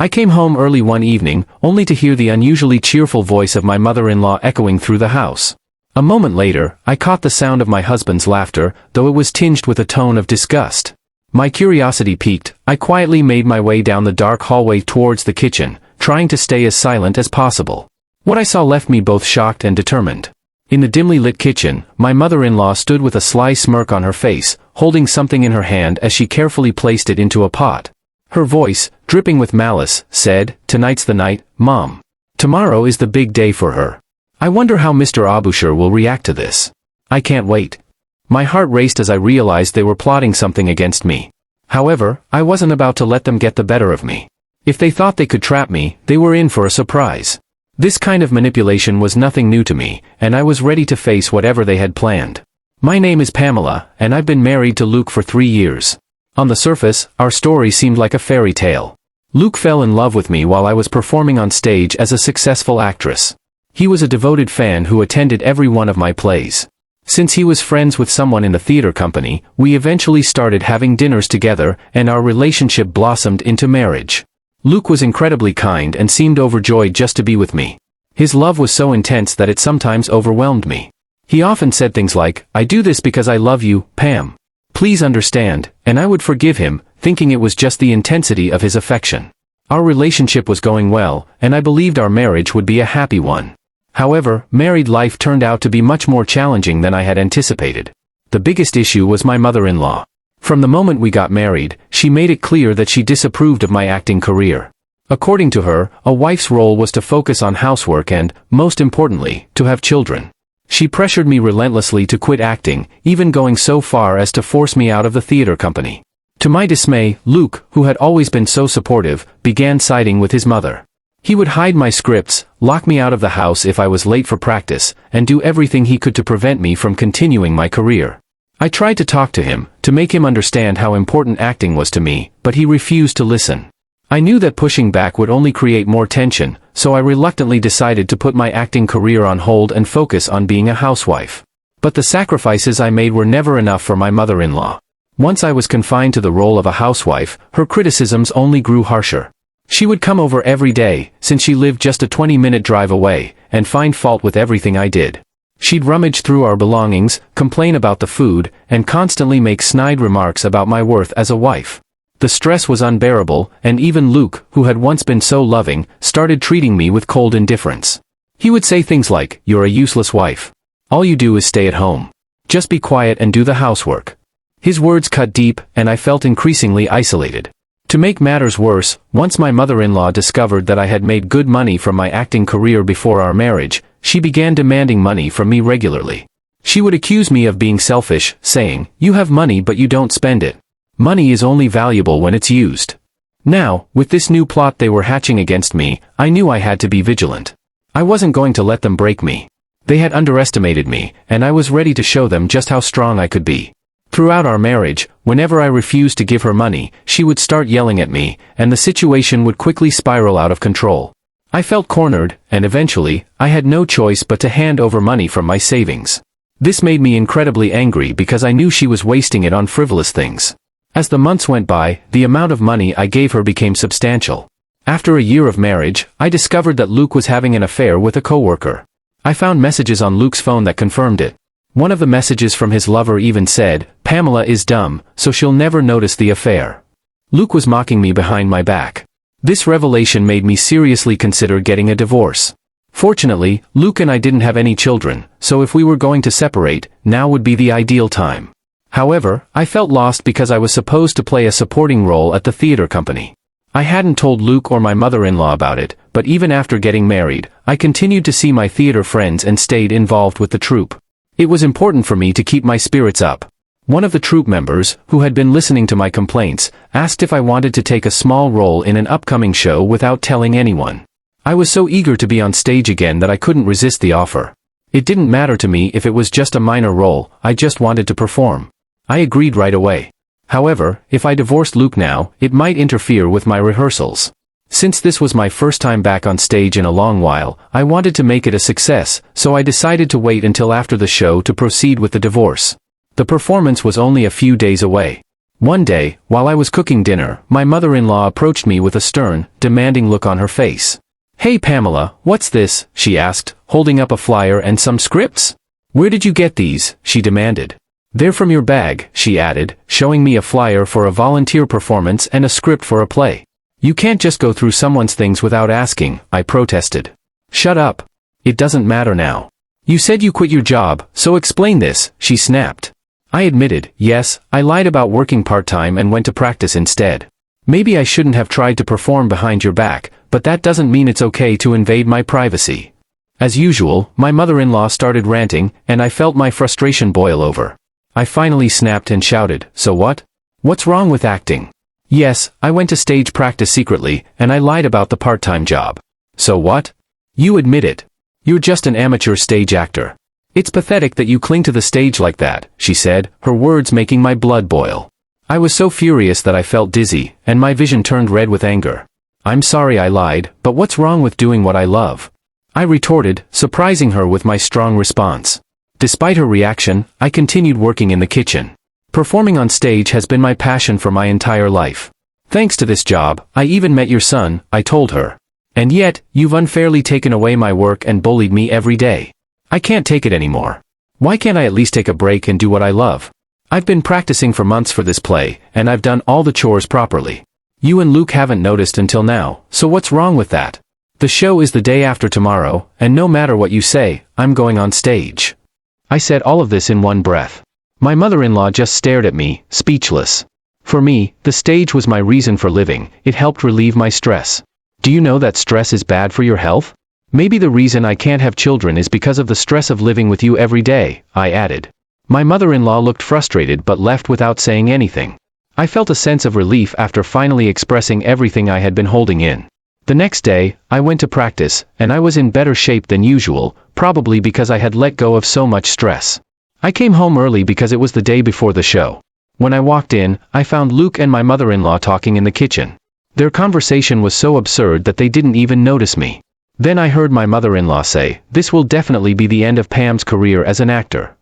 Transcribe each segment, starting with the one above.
I came home early one evening, only to hear the unusually cheerful voice of my mother-in-law echoing through the house. A moment later, I caught the sound of my husband's laughter, though it was tinged with a tone of disgust. My curiosity piqued, I quietly made my way down the dark hallway towards the kitchen, trying to stay as silent as possible. What I saw left me both shocked and determined. In the dimly lit kitchen, my mother-in-law stood with a sly smirk on her face, holding something in her hand as she carefully placed it into a pot. Her voice, dripping with malice, said, "Tonight's the night, Mom. Tomorrow is the big day for her. I wonder how Mr. Abusher will react to this. I can't wait." My heart raced as I realized they were plotting something against me. However, I wasn't about to let them get the better of me. If they thought they could trap me, they were in for a surprise. This kind of manipulation was nothing new to me, and I was ready to face whatever they had planned. My name is Pamela, and I've been married to Luke for 3 years. On the surface, our story seemed like a fairy tale. Luke fell in love with me while I was performing on stage as a successful actress. He was a devoted fan who attended every one of my plays. Since he was friends with someone in the theater company, we eventually started having dinners together, and our relationship blossomed into marriage. Luke was incredibly kind and seemed overjoyed just to be with me. His love was so intense that it sometimes overwhelmed me. He often said things like, "I do this because I love you, Pam. Please understand," and I would forgive him, thinking it was just the intensity of his affection. Our relationship was going well, and I believed our marriage would be a happy one. However, married life turned out to be much more challenging than I had anticipated. The biggest issue was my mother-in-law. From the moment we got married, she made it clear that she disapproved of my acting career. According to her, a wife's role was to focus on housework and, most importantly, to have children. She pressured me relentlessly to quit acting, even going so far as to force me out of the theater company. To my dismay, Luke, who had always been so supportive, began siding with his mother. He would hide my scripts, lock me out of the house if I was late for practice, and do everything he could to prevent me from continuing my career. I tried to talk to him, to make him understand how important acting was to me, but he refused to listen. I knew that pushing back would only create more tension, so I reluctantly decided to put my acting career on hold and focus on being a housewife. But the sacrifices I made were never enough for my mother-in-law. Once I was confined to the role of a housewife, her criticisms only grew harsher. She would come over every day, since she lived just a 20-minute drive away, and find fault with everything I did. She'd rummage through our belongings, complain about the food, and constantly make snide remarks about my worth as a wife. The stress was unbearable, and even Luke, who had once been so loving, started treating me with cold indifference. He would say things like, "You're a useless wife. All you do is stay at home. Just be quiet and do the housework." His words cut deep, and I felt increasingly isolated. To make matters worse, once my mother-in-law discovered that I had made good money from my acting career before our marriage, she began demanding money from me regularly. She would accuse me of being selfish, saying, "You have money but you don't spend it. Money is only valuable when it's used." Now, with this new plot they were hatching against me, I knew I had to be vigilant. I wasn't going to let them break me. They had underestimated me, and I was ready to show them just how strong I could be. Throughout our marriage, whenever I refused to give her money, she would start yelling at me, and the situation would quickly spiral out of control. I felt cornered, and eventually, I had no choice but to hand over money from my savings. This made me incredibly angry because I knew she was wasting it on frivolous things. As the months went by, the amount of money I gave her became substantial. After a year of marriage, I discovered that Luke was having an affair with a coworker. I found messages on Luke's phone that confirmed it. One of the messages from his lover even said, "Pamela is dumb, so she'll never notice the affair." Luke was mocking me behind my back. This revelation made me seriously consider getting a divorce. Fortunately, Luke and I didn't have any children, so if we were going to separate, now would be the ideal time. However, I felt lost because I was supposed to play a supporting role at the theater company. I hadn't told Luke or my mother-in-law about it, but even after getting married, I continued to see my theater friends and stayed involved with the troupe. It was important for me to keep my spirits up. One of the troupe members, who had been listening to my complaints, asked if I wanted to take a small role in an upcoming show without telling anyone. I was so eager to be on stage again that I couldn't resist the offer. It didn't matter to me if it was just a minor role, I just wanted to perform. I agreed right away. However, if I divorced Luke now, it might interfere with my rehearsals. Since this was my first time back on stage in a long while, I wanted to make it a success, so I decided to wait until after the show to proceed with the divorce. The performance was only a few days away. One day, while I was cooking dinner, my mother-in-law approached me with a stern, demanding look on her face. "Hey Pamela, what's this?" she asked, holding up a flyer and some scripts. "Where did you get these?" she demanded. "They're from your bag," she added, showing me a flyer for a volunteer performance and a script for a play. "You can't just go through someone's things without asking," I protested. "Shut up. It doesn't matter now. You said you quit your job, so explain this," she snapped. I admitted, yes, I lied about working part-time and went to practice instead. Maybe I shouldn't have tried to perform behind your back, but that doesn't mean it's okay to invade my privacy. As usual, my mother-in-law started ranting, and I felt my frustration boil over. I finally snapped and shouted, "So what? What's wrong with acting?" "Yes, I went to stage practice secretly, and I lied about the part-time job." "So what? You admit it. You're just an amateur stage actor. It's pathetic that you cling to the stage like that," she said, her words making my blood boil. I was so furious that I felt dizzy, and my vision turned red with anger. "I'm sorry I lied, but what's wrong with doing what I love?" I retorted, surprising her with my strong response. Despite her reaction, I continued working in the kitchen. Performing on stage has been my passion for my entire life. "Thanks to this job, I even met your son," I told her. "And yet, you've unfairly taken away my work and bullied me every day. I can't take it anymore. Why can't I at least take a break and do what I love? I've been practicing for months for this play, and I've done all the chores properly. You and Luke haven't noticed until now, so what's wrong with that? The show is the day after tomorrow, and no matter what you say, I'm going on stage." I said all of this in one breath. My mother-in-law just stared at me, speechless. For me, the stage was my reason for living. It helped relieve my stress. "Do you know that stress is bad for your health? Maybe the reason I can't have children is because of the stress of living with you every day," I added. My mother-in-law looked frustrated but left without saying anything. I felt a sense of relief after finally expressing everything I had been holding in. The next day, I went to practice, and I was in better shape than usual, probably because I had let go of so much stress. I came home early because it was the day before the show. When I walked in, I found Luke and my mother-in-law talking in the kitchen. Their conversation was so absurd that they didn't even notice me. Then I heard my mother-in-law say, "This will definitely be the end of Pam's career as an actor."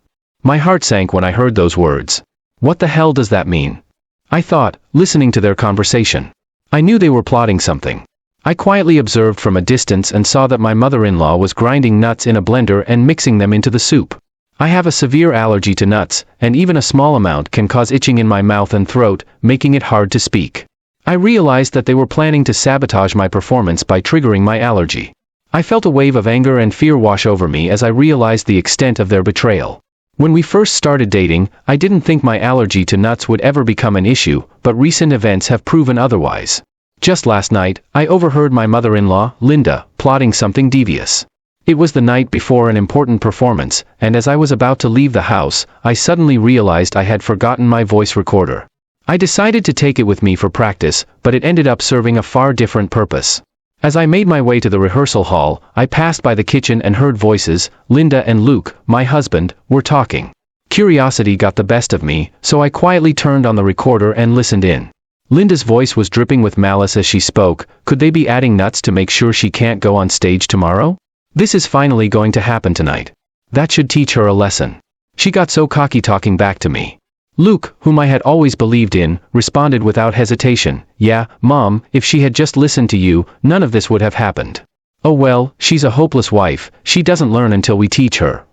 My heart sank when I heard those words. What the hell does that mean? I thought, listening to their conversation. I knew they were plotting something. I quietly observed from a distance and saw that my mother-in-law was grinding nuts in a blender and mixing them into the soup. I have a severe allergy to nuts, and even a small amount can cause itching in my mouth and throat, making it hard to speak. I realized that they were planning to sabotage my performance by triggering my allergy. I felt a wave of anger and fear wash over me as I realized the extent of their betrayal. When we first started dating, I didn't think my allergy to nuts would ever become an issue, but recent events have proven otherwise. Just last night, I overheard my mother-in-law, Linda, plotting something devious. It was the night before an important performance, and as I was about to leave the house, I suddenly realized I had forgotten my voice recorder. I decided to take it with me for practice, but it ended up serving a far different purpose. As I made my way to the rehearsal hall, I passed by the kitchen and heard voices. Linda and Luke, my husband, were talking. Curiosity got the best of me, so I quietly turned on the recorder and listened in. Linda's voice was dripping with malice as she spoke. Could they be adding nuts to make sure she can't go on stage tomorrow? This is finally going to happen tonight. That should teach her a lesson. She got so cocky talking back to me. Luke, whom I had always believed in, responded without hesitation, "Yeah, Mom, if she had just listened to you, none of this would have happened." "Oh well, she's a hopeless wife, she doesn't learn until we teach her."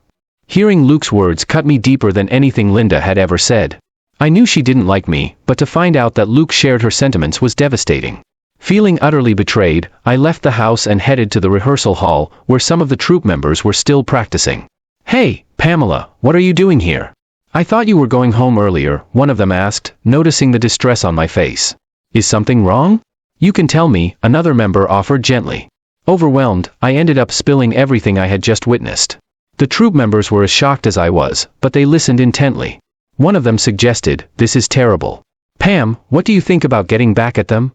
Hearing Luke's words cut me deeper than anything Linda had ever said. I knew she didn't like me, but to find out that Luke shared her sentiments was devastating. Feeling utterly betrayed, I left the house and headed to the rehearsal hall, where some of the troupe members were still practicing. "Hey, Pamela, what are you doing here? I thought you were going home earlier," one of them asked, noticing the distress on my face. "Is something wrong?" "You can tell me," another member offered gently. Overwhelmed, I ended up spilling everything I had just witnessed. The troupe members were as shocked as I was, but they listened intently. One of them suggested, "This is terrible. Pam, what do you think about getting back at them?"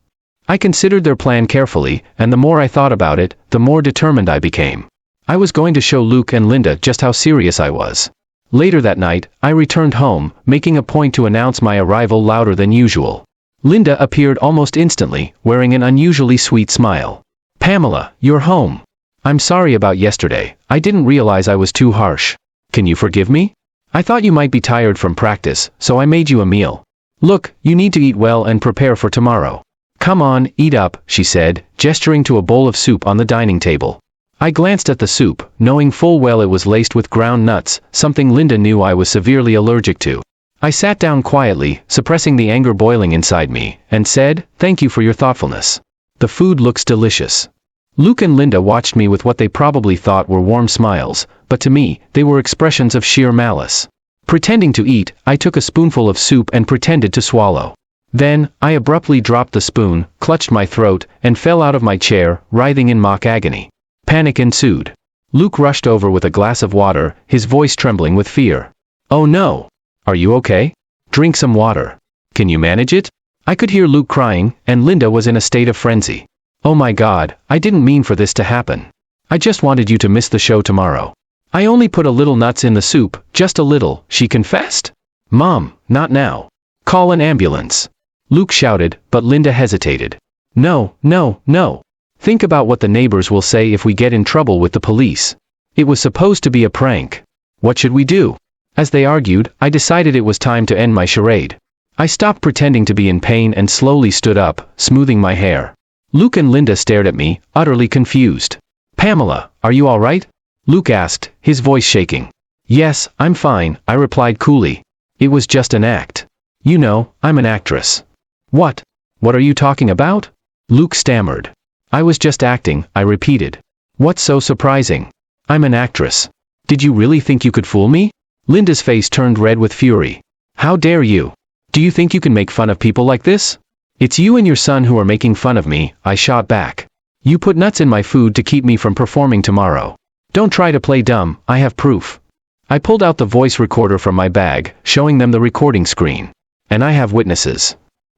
I considered their plan carefully, and the more I thought about it, the more determined I became. I was going to show Luke and Linda just how serious I was. Later that night, I returned home, making a point to announce my arrival louder than usual. Linda appeared almost instantly, wearing an unusually sweet smile. "Pamela, you're home. I'm sorry about yesterday, I didn't realize I was too harsh. Can you forgive me? I thought you might be tired from practice, so I made you a meal." Look, you need to eat well and prepare for tomorrow. Come on, eat up, she said, gesturing to a bowl of soup on the dining table. I glanced at the soup, knowing full well it was laced with ground nuts, something Linda knew I was severely allergic to. I sat down quietly, suppressing the anger boiling inside me, and said, "Thank you for your thoughtfulness. The food looks delicious." Luke and Linda watched me with what they probably thought were warm smiles, but to me, they were expressions of sheer malice. Pretending to eat, I took a spoonful of soup and pretended to swallow. Then, I abruptly dropped the spoon, clutched my throat, and fell out of my chair, writhing in mock agony. Panic ensued. Luke rushed over with a glass of water, his voice trembling with fear. "Oh no! Are you okay? Drink some water. Can you manage it?" I could hear Luke crying, and Linda was in a state of frenzy. "Oh my God, I didn't mean for this to happen. I just wanted you to miss the show tomorrow. I only put a little nuts in the soup, just a little," she confessed. "Mom, not now. Call an ambulance," Luke shouted, but Linda hesitated. "No, no, no. Think about what the neighbors will say if we get in trouble with the police. It was supposed to be a prank. What should we do?" As they argued, I decided it was time to end my charade. I stopped pretending to be in pain and slowly stood up, smoothing my hair. Luke and Linda stared at me, utterly confused. "Pamela, are you all right?" Luke asked, his voice shaking. "Yes, I'm fine," I replied coolly. "It was just an act. You know, I'm an actress." "What? What are you talking about?" Luke stammered. "I was just acting," I repeated. "What's so surprising? I'm an actress. Did you really think you could fool me?" Linda's face turned red with fury. "How dare you? Do you think you can make fun of people like this?" "It's you and your son who are making fun of me," I shot back. "You put nuts in my food to keep me from performing tomorrow. Don't try to play dumb, I have proof." I pulled out the voice recorder from my bag, showing them the recording screen. "And I have witnesses."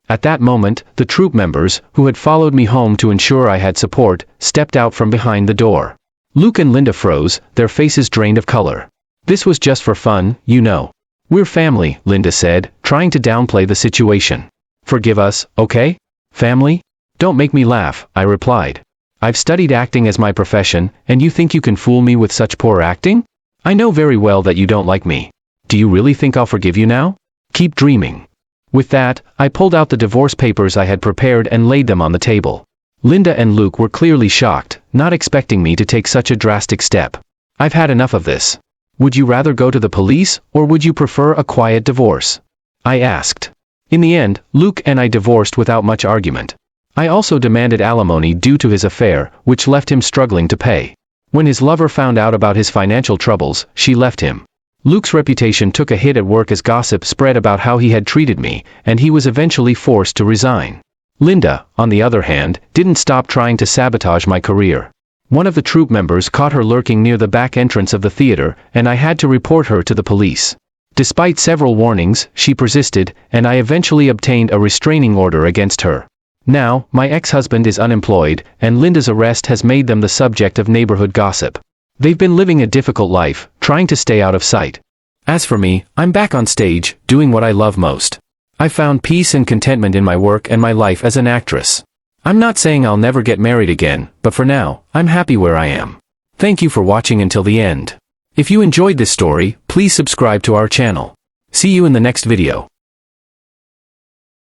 At that moment, the troop members, who had followed me home to ensure I had support, stepped out from behind the door. Luke and Linda froze, their faces drained of color. "This was just for fun, you know. We're family," Linda said, trying to downplay the situation. "Forgive us, okay? Family? Don't make me laugh," I replied. "I've studied acting as my profession, and you think you can fool me with such poor acting? I know very well that you don't like me. Do you really think I'll forgive you now? Keep dreaming." With that, I pulled out the divorce papers I had prepared and laid them on the table. Linda and Luke were clearly shocked, not expecting me to take such a drastic step. "I've had enough of this. Would you rather go to the police, or would you prefer a quiet divorce?" I asked. In the end, Luke and I divorced without much argument. I also demanded alimony due to his affair, which left him struggling to pay. When his lover found out about his financial troubles, she left him. Luke's reputation took a hit at work as gossip spread about how he had treated me, and he was eventually forced to resign. Linda, on the other hand, didn't stop trying to sabotage my career. One of the troop members caught her lurking near the back entrance of the theater, and I had to report her to the police. Despite several warnings, she persisted, and I eventually obtained a restraining order against her. Now, my ex-husband is unemployed, and Linda's arrest has made them the subject of neighborhood gossip. They've been living a difficult life, trying to stay out of sight. As for me, I'm back on stage, doing what I love most. I found peace and contentment in my work and my life as an actress. I'm not saying I'll never get married again, but for now, I'm happy where I am. Thank you for watching until the end. If you enjoyed this story, please subscribe to our channel. See you in the next video.